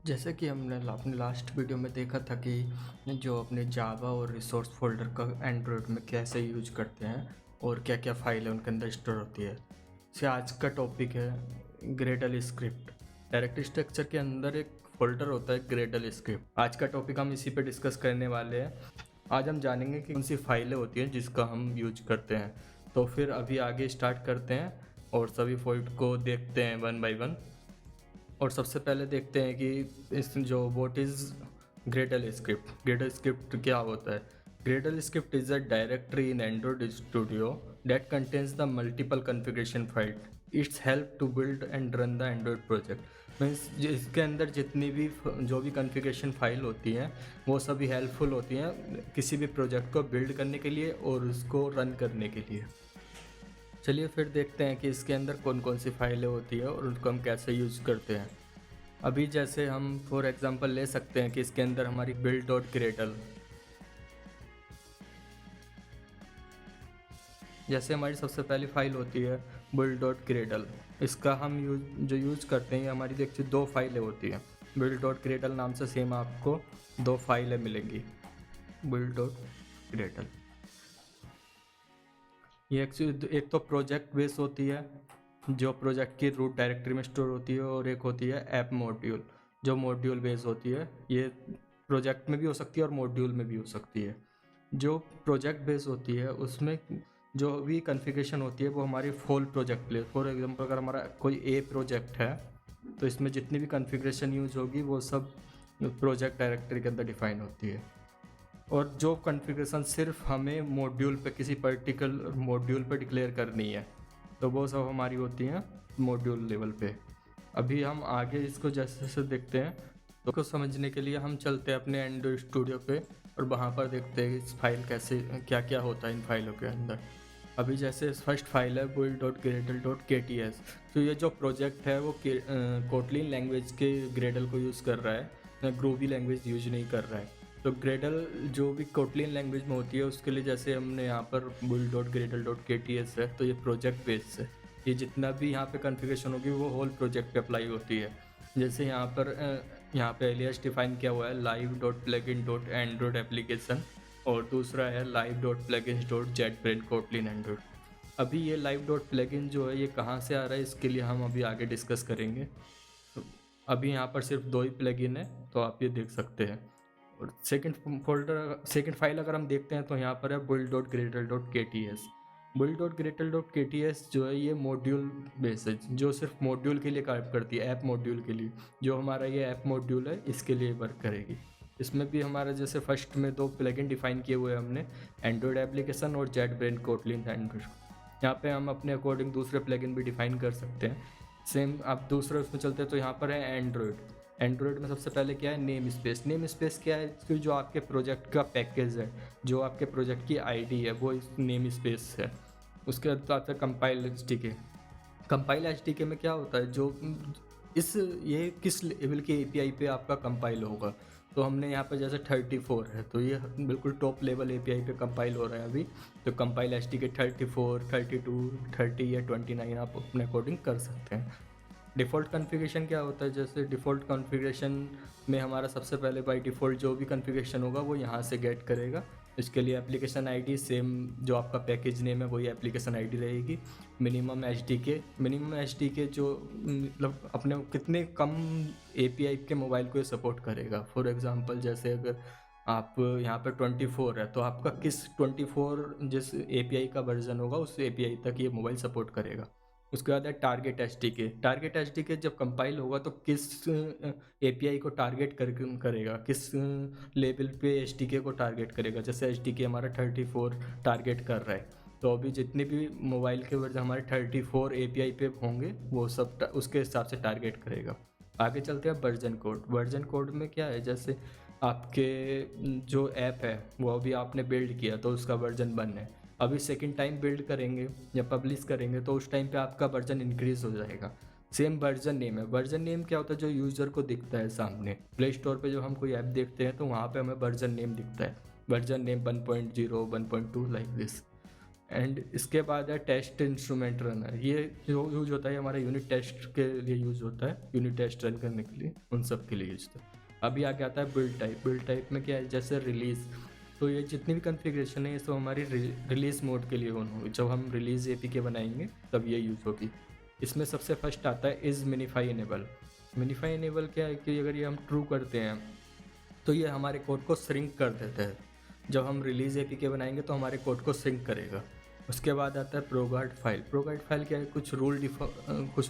जैसे कि हमने अपने लास्ट वीडियो में देखा था कि जो अपने जावा और रिसोर्स फोल्डर का एंड्रॉयड में कैसे यूज करते हैं और क्या क्या फाइलें उनके अंदर स्टोर होती है। से आज का टॉपिक है ग्रेडल स्क्रिप्ट। डायरेक्टरी स्ट्रक्चर के अंदर एक फोल्डर होता है ग्रेडल स्क्रिप्ट। आज का टॉपिक हम इसी पे डिस्कस करने वाले हैं। आज हम जानेंगे कि कौन सी फाइलें होती हैं जिसका हम यूज करते हैं। तो फिर अभी आगे स्टार्ट करते हैं और सभी फोल्ड को देखते हैं वन बाय वन। और सबसे पहले देखते हैं कि इस जो what is gradle script. Gradle script क्या होता है? Gradle script is a directory in Android Studio that contains the multiple configuration file. It's help to build and run the Android project. Means इसके अंदर जितनी भी जो भी कॉन्फ़िगरेशन फाइल होती हैं वो सभी हेल्पफुल होती हैं किसी भी प्रोजेक्ट को बिल्ड करने के लिए और उसको रन करने के लिए। चलिए फिर देखते हैं कि इसके अंदर कौन कौन सी फाइलें होती है और उनको हम कैसे यूज़ करते हैं। अभी जैसे हम फॉर एग्जांपल ले सकते हैं कि इसके अंदर हमारी बिल्ड डॉट ग्रेडल, जैसे हमारी सबसे पहली फाइल होती है बिल्ड डॉट ग्रेडल। इसका हम यूज़ करते हैं, हमारी देखिए दो फाइलें होती हैं। बिल्ड डॉट ग्रेडल नाम से सेम आपको दो फाइलें मिलेंगी। बिल्ड डॉट ग्रेडल ये एक तो प्रोजेक्ट बेस होती है जो प्रोजेक्ट की रूट डायरेक्टरी में स्टोर होती है, और एक होती है ऐप मॉड्यूल जो मॉड्यूल बेस होती है। ये प्रोजेक्ट में भी हो सकती है और मॉड्यूल में भी हो सकती है। जो प्रोजेक्ट बेस होती है उसमें जो भी कॉन्फ़िगरेशन होती है वो हमारी फुल प्रोजेक्ट ले। फॉर एग्जांपल अगर हमारा कोई ए प्रोजेक्ट है तो इसमें जितनी भी कॉन्फ़िगरेशन यूज होगी वो सब प्रोजेक्ट डायरेक्टरी के अंदर डिफाइन होती है। और जो कॉन्फ़िगरेशन सिर्फ हमें मॉड्यूल पे किसी पर्टिकुलर मॉड्यूल पे डिक्लेयर करनी है तो वो सब हमारी होती हैं मॉड्यूल लेवल पे। अभी हम आगे इसको जैसे जैसे देखते हैं तो को समझने के लिए हम चलते हैं अपने एंड्रॉइड स्टूडियो पे और वहाँ पर देखते हैं इस फाइल कैसे क्या क्या होता है इन फाइलों के अंदर। अभी जैसे फर्स्ट फाइल है build.gradle.kts। तो ये जो प्रोजेक्ट है वो कोटलिन लैंग्वेज के ग्रेडल को यूज़ कर रहा है, ग्रूबी लैंग्वेज यूज नहीं कर रहा है। तो ग्रेडल जो भी कोटलिन लैंग्वेज में होती है उसके लिए जैसे हमने यहाँ पर build.gradle.kts है तो ये प्रोजेक्ट बेस है। ये जितना भी यहाँ पे कॉन्फ़िगरेशन होगी वो होल प्रोजेक्ट पे अप्लाई होती है। जैसे यहाँ पे एलियास डिफाइन किया हुआ है live.plugin.android एप्लीकेशन, और दूसरा है live.plugins.jetbrains कोटलिन एंड्रॉइड। अभी ये live.plugin जो है ये कहाँ से आ रहा है इसके लिए हम अभी आगे डिस्कस करेंगे। तो अभी यहाँ पर सिर्फ दो ही प्लगइन है तो आप ये देख सकते हैं। और सेकंड फाइल अगर हम देखते हैं तो यहाँ पर है build.gradle.kts। build.gradle.kts जो है ये मॉड्यूल बेस है जो सिर्फ मॉड्यूल के लिए काम करती है, ऐप मॉड्यूल के लिए। जो हमारा ये ऐप मॉड्यूल है इसके लिए वर्क करेगी। इसमें भी हमारा जैसे फर्स्ट में दो प्लगइन डिफाइन किए हुए हैं हमने, एंड्रॉयड एप्लीकेशन और जेटब्रेन कोटलिन एंड्रॉयड। यहाँ पे हम अपने अकॉर्डिंग दूसरे प्लगइन भी डिफाइन कर सकते हैं। सेम आप दूसरे उसमें चलते हैं तो यहाँ पर है एंड्रॉयड। एंड्रॉयड में सबसे पहले क्या है नेम स्पेस। नेम स्पेस क्या है कि जो आपके प्रोजेक्ट का पैकेज है, जो आपके प्रोजेक्ट की आईडी है वो इस नेम स्पेस है। उसके बाद आता है कंपाइल एचटीके। कंपाइल एचटीके में क्या होता है जो ये किस लेवल के एपीआई पे आपका कंपाइल होगा। तो हमने यहाँ पर जैसे 34 है तो ये बिल्कुल टॉप लेवल एपीआई पे कंपाइल हो रहा है अभी। तो कंपाइल एचटीके 34, 32, 30 या 29 आप अपने अकॉर्डिंग कर सकते हैं। डिफ़ॉल्ट कॉन्फ़िगरेशन क्या होता है? जैसे डिफ़ॉल्ट कॉन्फ़िगरेशन में हमारा सबसे पहले बाय डिफ़ॉल्ट जो भी कॉन्फ़िगरेशन होगा वो यहाँ से गेट करेगा। इसके लिए एप्लीकेशन आईडी सेम जो आपका पैकेज नेम है वही एप्लीकेशन आईडी रहेगी। मिनिमम एचडीके जो मतलब अपने कितने कम एपीआई के मोबाइल को ये सपोर्ट करेगा। फॉर एग्जांपल जैसे अगर आप यहाँ पर 24 है तो आपका किस 24 जिस एपीआई का वर्जन होगा उस एपीआई तक ये मोबाइल सपोर्ट करेगा। उसके बाद है टारगेट एचडीके। टारगेट एचडीके जब कंपाइल होगा तो किस एपीआई को टारगेट करेगा, किस लेवल पे एचडीके को टारगेट करेगा। जैसे एचडीके हमारा 34 टारगेट कर रहा है तो अभी जितने भी मोबाइल के वर्जन हमारे 34 एपीआई पे होंगे वो सब उसके हिसाब से टारगेट करेगा। आगे चलते हैं वर्जन कोड। वर्जन कोड में क्या है, जैसे आपके जो ऐप है वो अभी आपने बिल्ड किया तो उसका वर्जन 1 है। अभी सेकंड टाइम बिल्ड करेंगे या पब्लिश करेंगे तो उस टाइम पे आपका वर्जन इंक्रीज हो जाएगा। सेम वर्जन नेम है। वर्जन नेम क्या होता है? जो यूज़र को दिखता है सामने प्ले स्टोर पे, जो हम कोई ऐप देखते हैं तो वहाँ पे हमें वर्जन नेम दिखता है। Version name 1.0, 1.2 like this. And इसके बाद है टेस्ट इंस्ट्रूमेंट रनर। ये जो यूज होता है हमारा यूनिट टेस्ट के लिए यूज होता है, यूनिट टेस्ट रन करने के लिए, उन सब के लिए यूज होता है। अभी आगे आता है बिल्ड टाइप। बिल्ड टाइप में क्या है, जैसे रिलीज़, तो ये जितनी भी कॉन्फ़िगरेशन है ये सब हमारी रिलीज़ मोड के लिए ऑन होगी। जब हम रिलीज़ एपीके बनाएंगे तब ये यूज़ होगी। इसमें सबसे फर्स्ट आता है इज़ मिनिफाई इनेबल। मिनिफाई इनेबल क्या है कि अगर ये हम ट्रू करते हैं तो ये हमारे कोड को श्रिंक कर देता है। जब हम रिलीज़ एपीके बनाएंगे तो हमारे कोड को श्रिंक करेगा। उसके बाद आता है प्रोगार्ड फाइल। प्रोगार्ड फाइल क्या है, कुछ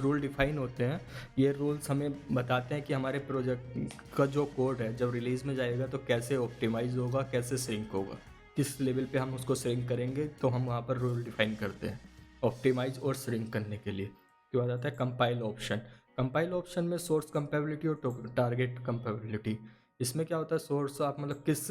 रूल डिफाइन होते हैं। ये रूल्स हमें बताते हैं कि हमारे प्रोजेक्ट का जो कोड है जब रिलीज़ में जाएगा तो कैसे ऑप्टिमाइज होगा, कैसे श्रिंक होगा, किस लेवल पे हम उसको श्रिंक करेंगे। तो हम वहाँ पर रूल डिफाइन करते हैं ऑप्टिमाइज और श्रिंक करने के लिए। उसके बाद आता है कंपाइल ऑप्शन। कंपाइल ऑप्शन में सोर्स कंपेबिलिटी और टारगेट कंपेबिलिटी। इसमें क्या होता है, सोर्स आप मतलब किस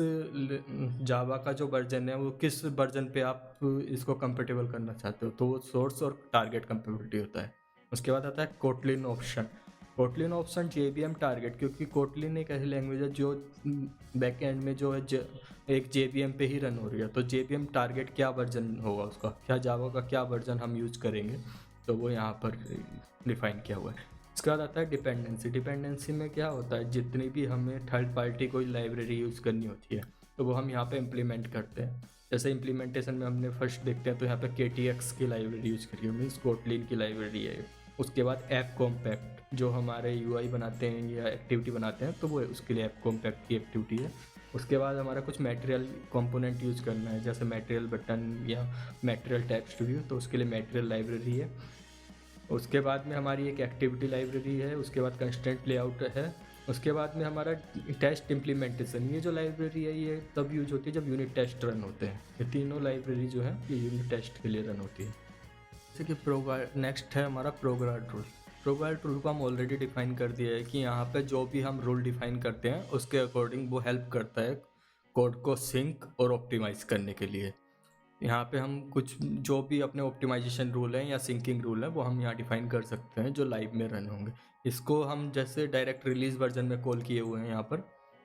जावा का जो वर्जन है वो किस वर्जन पे आप इसको कंपेटेबल करना चाहते हो, तो वो सोर्स और टारगेट कंपेबिलिटी होता है। उसके बाद आता है Kotlin option. Kotlin option JVM target, क्योंकि कोटलिन एक ऐसी लैंग्वेज है जो बैक एंड में जो है एक JVM पे ही रन हो रही है। तो JVM टारगेट क्या वर्जन होगा उसका, क्या जावा का क्या वर्जन हम यूज करेंगे, तो वो यहाँ पर डिफाइन किया हुआ है। उसके बाद आता है डिपेंडेंसी। डिपेंडेंसी में क्या होता है, जितनी भी हमें थर्ड पार्टी कोई लाइब्रेरी यूज़ करनी होती है तो वो हम यहाँ पे इम्प्लीमेंट करते हैं। जैसे इम्प्लीमेंटेशन में हमने फर्स्ट देखते हैं तो यहाँ पे KTX की लाइब्रेरी यूज़ करी है, मीन्स कोटलिन की लाइब्रेरी है। उसके बाद ऐप कॉम्पैक्ट, जो हमारे UI बनाते हैं या एक्टिविटी बनाते हैं तो वो उसके लिए ऐप कॉम्पैक्ट की एक्टिविटी है। उसके बाद हमारा कुछ मटेरियल कंपोनेंट यूज़ करना है, जैसे मटेरियल बटन या मटेरियल टेक्स्ट व्यू, तो उसके लिए मटेरियल लाइब्रेरी है। उसके बाद में हमारी एक एक्टिविटी लाइब्रेरी है। उसके बाद कंस्टेंट लेआउट है। उसके बाद में हमारा टेस्ट इम्प्लीमेंटेशन। ये जो लाइब्रेरी है ये तब यूज होती है जब यूनिट टेस्ट रन होते हैं। ये तीनों लाइब्रेरी जो है ये यूनिट टेस्ट के लिए रन होती है। जैसे कि नेक्स्ट है हमारा प्रोगार्ड रूल। प्रोगार्ड रूल को हम ऑलरेडी डिफाइन कर दिया है कि यहाँ पे जो भी हम रूल डिफाइन करते हैं उसके अकॉर्डिंग वो हेल्प करता है कोड को सिंक और ऑप्टिमाइज करने के लिए। यहाँ पे हम कुछ जो भी अपने ऑप्टिमाइजेशन रूल हैं या सिंकिंग रूल है वो हम यहाँ डिफाइन कर सकते हैं जो लाइव में रन होंगे। इसको हम जैसे डायरेक्ट रिलीज वर्जन में कॉल किए हुए हैं यहाँ पर,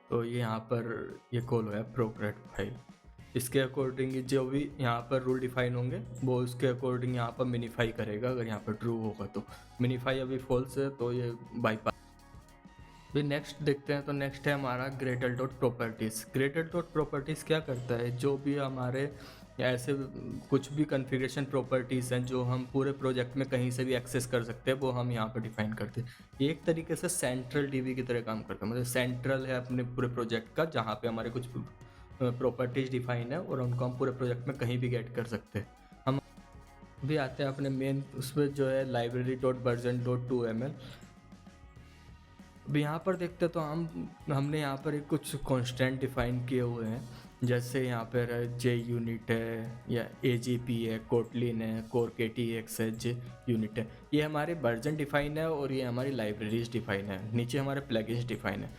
तो ये यहाँ पर ये कॉल हुआ है प्रोग्रेड फाइल। इसके अकॉर्डिंग जो भी यहाँ पर रूल डिफाइन होंगे वो उसके अकॉर्डिंग यहाँ पर मिनीफाई करेगा। अगर यहाँ पर ट्रू होगा तो मिनीफाई, अभी फॉल्स है तो ये बाईपास। भी नेक्स्ट देखते हैं तो नेक्स्ट है हमारा Gretel dot properties. Gretel dot properties क्या करता है, जो भी हमारे ऐसे कुछ भी कॉन्फ़िगरेशन प्रॉपर्टीज़ हैं जो हम पूरे प्रोजेक्ट में कहीं से भी एक्सेस कर सकते हैं वो हम यहाँ पर डिफाइन करते हैं। ये एक तरीके से सेंट्रल DB की तरह काम करता है, मतलब सेंट्रल है अपने पूरे प्रोजेक्ट का, जहाँ पे हमारे कुछ प्रॉपर्टीज़ डिफाइन है और उनको हम पूरे प्रोजेक्ट में कहीं भी गेट कर सकते हैं। हम भी आते हैं अपने मेन उसमें जो है library dot version dot 2ml। अब यहाँ पर देखते तो हमने यहाँ पर एक कुछ कॉन्स्टेंट डिफाइन किए हुए हैं, जैसे यहाँ पर JUnit है या AGP है, कोटलिन है, कोर KTX है, JUnit है। ये हमारे वर्जन डिफाइन है और ये हमारी लाइब्रेरीज डिफाइन है। नीचे हमारे प्लगइन्स डिफाइन है।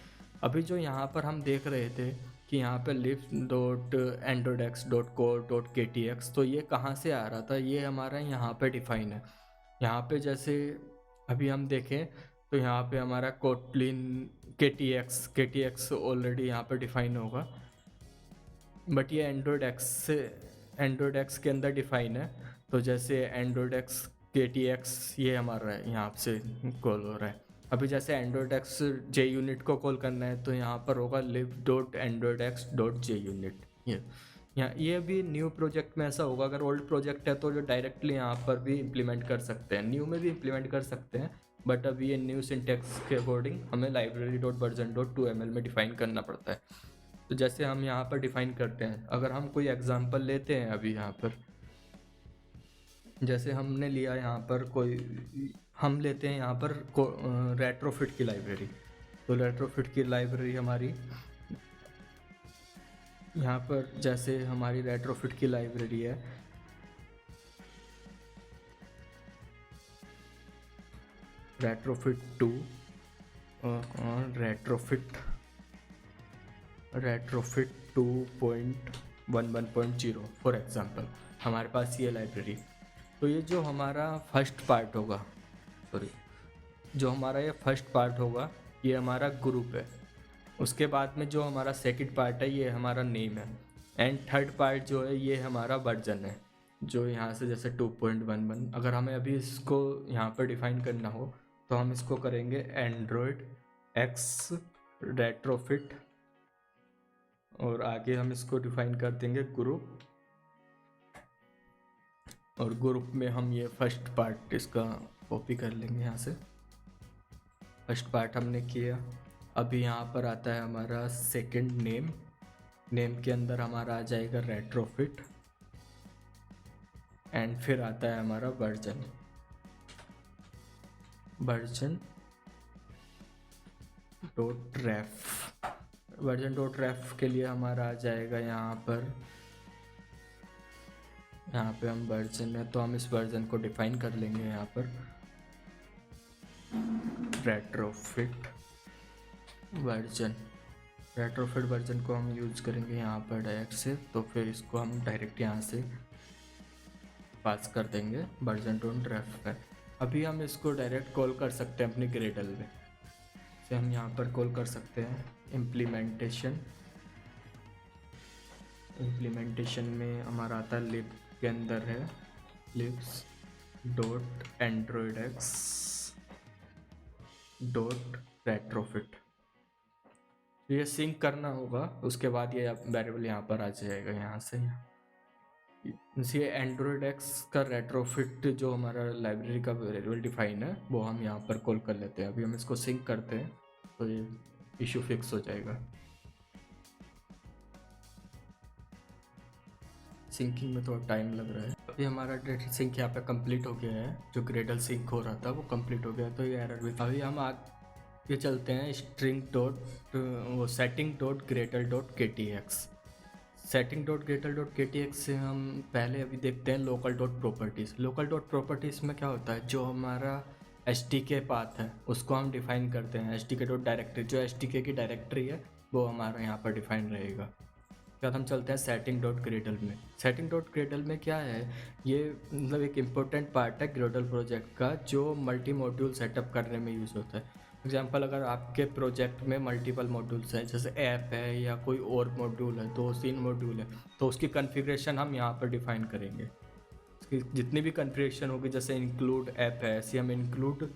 अभी जो यहाँ पर हम देख रहे थे कि यहाँ पर lib.androdex.core.ktx, तो ये कहाँ से आ रहा था, ये हमारा यहाँ पे डिफाइन है। यहाँ पे जैसे अभी हम देखें तो यहाँ पे हमारा कोटलिन KTX ऑलरेडी यहाँ पे डिफाइन होगा, बट ये एंड्रॉयड एक्स के अंदर डिफाइन है। तो जैसे एंड्रॉयड एक्स KTX ये हमारा यहाँ से कॉल हो रहा है। अभी जैसे एंड्रॉयड एक्स JUnit को कॉल करना है तो यहाँ पर होगा lib.androidex.junit। ये भी न्यू प्रोजेक्ट में ऐसा होगा। अगर ओल्ड प्रोजेक्ट है तो जो डायरेक्टली यहाँ पर भी इम्प्लीमेंट कर सकते हैं, न्यू में भी इम्प्लीमेंट कर सकते हैं, बट अभी ये न्यू सिंटेक्स के अकॉर्डिंग हमें library.version.2ml में डिफाइन करना पड़ता है। तो जैसे हम यहाँ पर डिफाइन करते हैं, अगर हम कोई एग्जांपल लेते हैं अभी यहाँ पर, जैसे हमने लिया यहाँ पर हम लेते हैं यहाँ पर रेट्रोफिट की लाइब्रेरी। तो रेट्रोफिट की लाइब्रेरी हमारी यहाँ पर जैसे हमारी रेट्रोफिट की लाइब्रेरी है, रेट्रोफिट 2 और रेट्रोफिट 2.11.0 फॉर एग्जांपल, हमारे पास ये लाइब्रेरी। तो ये जो हमारा फर्स्ट पार्ट होगा ये हमारा ग्रुप है। उसके बाद में जो हमारा सेकंड पार्ट है ये हमारा नेम है, एंड थर्ड पार्ट जो है ये हमारा वर्जन है। जो यहाँ से जैसे 2.11, अगर हमें अभी इसको यहाँ पर डिफाइन करना हो तो हम इसको करेंगे एंड्रॉयड एक्स रेट्रोफिट, और आगे हम इसको डिफाइन कर देंगे ग्रुप, और ग्रुप में हम ये फर्स्ट पार्ट इसका कॉपी कर लेंगे यहाँ से। फर्स्ट पार्ट हमने किया। अभी यहाँ पर आता है हमारा सेकंड नेम। नेम के अंदर हमारा आ जाएगा रेट्रोफिट, एंड फिर आता है हमारा वर्जन। वर्जन डॉट रेफ, वर्जन डॉट रेफ के लिए हमारा आ जाएगा यहाँ पर, यहाँ पे हम वर्जन है तो हम इस वर्जन को डिफाइन कर लेंगे यहाँ पर रेट्रोफिट वर्जन। रेट्रोफिट वर्जन को हम यूज़ करेंगे यहाँ पर डायरेक्ट से, तो फिर इसको हम डायरेक्ट यहाँ से पास कर देंगे वर्जन डॉट रेफ पे। अभी हम इसको डायरेक्ट कॉल कर सकते हैं अपने ग्रेडल में से, हम यहाँ पर कॉल कर सकते हैं इम्प्लीमेंटेशन। इम्प्लीमेंटेशन में हमारा आता है लिब के अंदर है libs dot Android x dot retrofit. तो ये सिंक करना होगा, उसके बाद ये वेरिएबल यहाँ पर आ जाएगा यहाँ से। ये एंड्रॉयड एक्स का रेट्रोफिट जो हमारा लाइब्रेरी का वेरिएबल डिफाइन है वो हम यहाँ पर कॉल कर लेते हैं। अभी हम इसको सिंक करते हैं तो ये इशू फिक्स हो जाएगा। सिंकिंग में थोड़ा टाइम लग रहा है। अभी हमारा डेटा सिंक यहाँ पे कंप्लीट हो गया है, जो ग्रेडल सिंक हो रहा था वो कंप्लीट हो गया, तो ये एरर भी। अभी हम आगे चलते हैं स्ट्रिंग डॉट वो सेटिंग डॉट ग्रेडल डॉट के T x. Setting dot Gradle dot के टी एक्स से हम पहले अभी देखते हैं local dot properties. Local dot properties में क्या होता है, जो हमारा एच टी के पाथ है उसको हम डिफाइन करते हैं। एच टी के डॉट डायरेक्टरी, जो एच टी के की डायरेक्टरी है वो हमारा यहाँ पर डिफाइन रहेगा। बाद हम चलते हैं सेटिंग डॉट ग्रेडल में। सेटिंग डॉट ग्रेडल में क्या है, ये मतलब एक इम्पोर्टेंट पार्ट है ग्रेडल प्रोजेक्ट का, जो मल्टी मॉड्यूल सेटअप करने में यूज़ होता है। एग्जांपल, अगर आपके प्रोजेक्ट में मल्टीपल मॉड्यूल्स हैं, जैसे ऐप है या कोई और मॉड्यूल है, 2-3 मॉड्यूल है, तो उसकी कन्फिग्रेशन हम यहाँ पर डिफाइन करेंगे। उसकी जितनी भी कन्फिग्रेशन होगी, जैसे इंक्लूड ऐप है, ऐसे हम इंक्लूड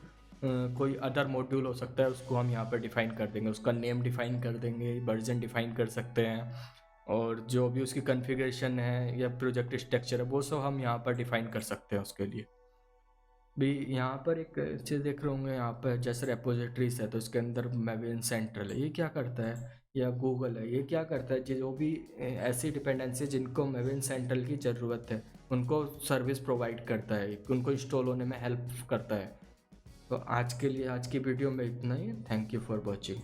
कोई अदर मॉड्यूल हो सकता है, उसको हम यहाँ पर डिफाइन कर देंगे। उसका नेम डिफाइन कर देंगे, वर्जन डिफाइन कर सकते हैं, और जो भी उसकी कॉन्फ़िगरेशन है या प्रोजेक्ट स्ट्रक्चर है वो सब हम यहाँ पर डिफाइन कर सकते हैं उसके लिए भी। यहाँ पर एक चीज़ देख रहे होंगे, यहाँ पर जैसे रेपोजिटरीज है तो इसके अंदर मेविन सेंट्रल है, ये क्या करता है, या गूगल है, ये क्या करता है, जो भी ऐसी डिपेंडेंसी जिनको मेविन सेंट्रल की ज़रूरत है उनको सर्विस प्रोवाइड करता है, उनको इंस्टॉल होने में हेल्प करता है। तो आज के लिए आज की वीडियो में इतना ही। Thank you for watching.